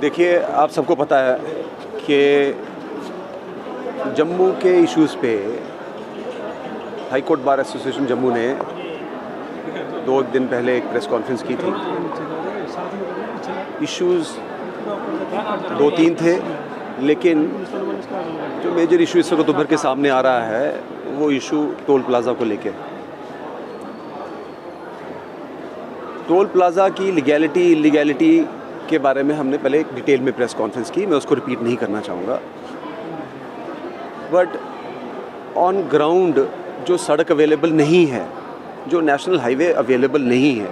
देखिए, आप सबको पता है कि जम्मू के इश्यूज़ पे high court bar association Jammu ने 2 दिन पहले एक प्रेस कॉन्फ्रेंस की थी। इश्यूज़ 2-3 थे, लेकिन जो मेजर इशू इस वक्त उभर के सामने आ रहा है वो इशू टोल प्लाज़ा को लेके। टोल प्लाज़ा की लीगैलिटी इलीगैलिटी के बारे में हमने पहले एक डिटेल में प्रेस कॉन्फ्रेंस की, मैं उसको रिपीट नहीं करना चाहूँगा। बट ऑन ग्राउंड जो सड़क अवेलेबल नहीं है, जो नेशनल हाईवे अवेलेबल नहीं है,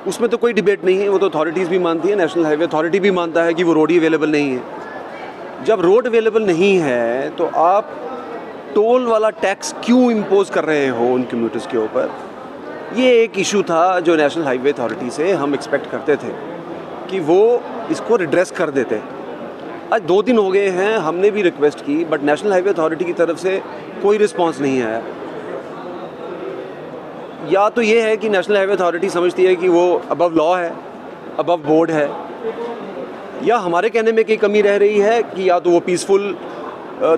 उसमें तो कोई डिबेट नहीं है। वो तो अथॉरिटीज़ भी मानती है, नेशनल हाईवे अथॉरिटी भी मानता है कि वो रोड ही अवेलेबल नहीं है। जब रोड अवेलेबल नहीं है तो आप टोल वाला टैक्स क्यों इम्पोज कर रहे हो उन कम्यूटर्स के ऊपर? ये एक इशू था जो नेशनल हाईवे अथॉरिटी से हम एक्सपेक्ट करते थे कि वो इसको रिड्रेस कर देते। आज 2 दिन हो गए हैं, हमने भी रिक्वेस्ट की, बट नेशनल हाईवे अथॉरिटी की तरफ से कोई रिस्पांस नहीं आया। या तो ये है कि नेशनल हाईवे अथॉरिटी समझती है कि वो अबव लॉ है, अबव बोर्ड है, या हमारे कहने में कोई कमी रह रही है कि या तो वो पीसफुल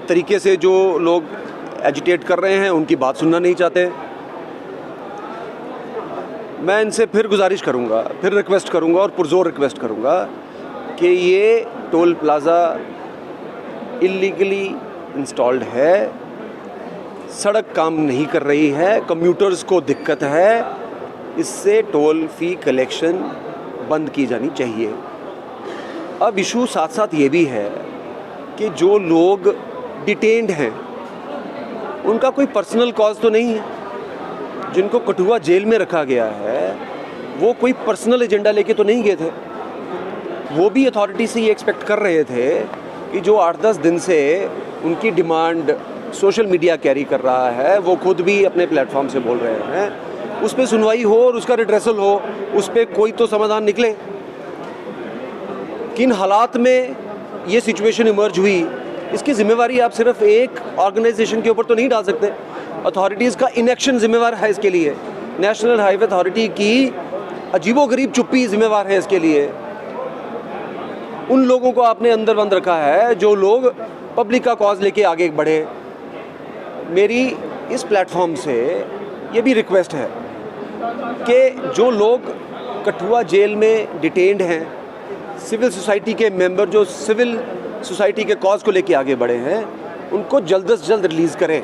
तरीके से जो लोग एजिटेट कर रहे हैं उनकी बात सुनना नहीं चाहते। मैं इनसे फिर गुजारिश करूंगा, फिर रिक्वेस्ट करूंगा और पुरजोर रिक्वेस्ट करूंगा कि ये टोल प्लाज़ा इलीगली इंस्टॉल्ड है, सड़क काम नहीं कर रही है, कम्यूटर्स को दिक्कत है, इससे टोल फ़ी कलेक्शन बंद की जानी चाहिए। अब इशू साथ साथ ये भी है कि जो लोग डिटेन्ड हैं उनका कोई पर्सनल कॉज तो नहीं है। जिनको कठुआ जेल में रखा गया है वो कोई पर्सनल एजेंडा लेके तो नहीं गए थे। वो भी अथॉरिटी से ये एक्सपेक्ट कर रहे थे कि जो 8-10 दिन से उनकी डिमांड सोशल मीडिया कैरी कर रहा है, वो खुद भी अपने प्लेटफॉर्म से बोल रहे हैं, उस पर सुनवाई हो और उसका रिड्रेसल हो, उस पर कोई तो समाधान निकले। किन हालात में ये सिचुएशन इमर्ज हुई, इसकी जिम्मेवारी आप सिर्फ एक ऑर्गेनाइजेशन के ऊपर तो नहीं डाल सकते। अथॉरिटीज़ का इनएक्शन जिम्मेवार है इसके लिए, नेशनल हाईवे अथॉरिटी की अजीबोगरीब चुप्पी जिम्मेवार है इसके लिए। उन लोगों को आपने अंदर बंद रखा है जो लोग पब्लिक का कॉज लेके आगे बढ़े। मेरी इस प्लेटफॉर्म से ये भी रिक्वेस्ट है कि जो लोग कठुआ जेल में डिटेन्ड हैं, सिविल सोसाइटी के मेंबर जो सिविल सोसाइटी के कॉज को लेके आगे बढ़े हैं, उनको जल्द से जल्द रिलीज़ करें,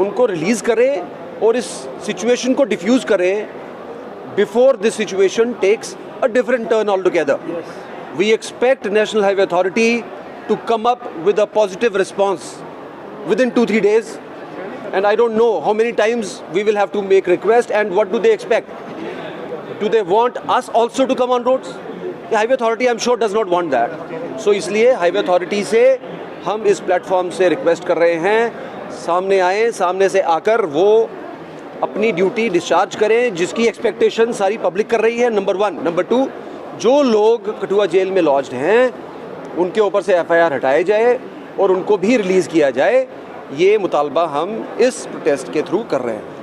उनको रिलीज़ करें और इस सिचुएशन को डिफ्यूज़ करें before this situation takes a different turn altogether. We expect National Highway Authority to come up with a positive response within 2-3 days, and I don't know how many times we will have to make request and what do they expect. Do they want us also to come on roads? The Highway Authority I'm sure does not want that. So इसलिए Highway Authority से हम इस platform से request कर रहे हैं, सामने आए, सामने से आकर वो अपनी ड्यूटी डिस्चार्ज करें जिसकी एक्सपेक्टेशन सारी पब्लिक कर रही है, नंबर 1। नंबर 2, जो लोग कठुआ जेल में लॉज्ड हैं उनके ऊपर से FIR हटाए जाए और उनको भी रिलीज़ किया जाए। ये मुतालबा हम इस प्रोटेस्ट के थ्रू कर रहे हैं।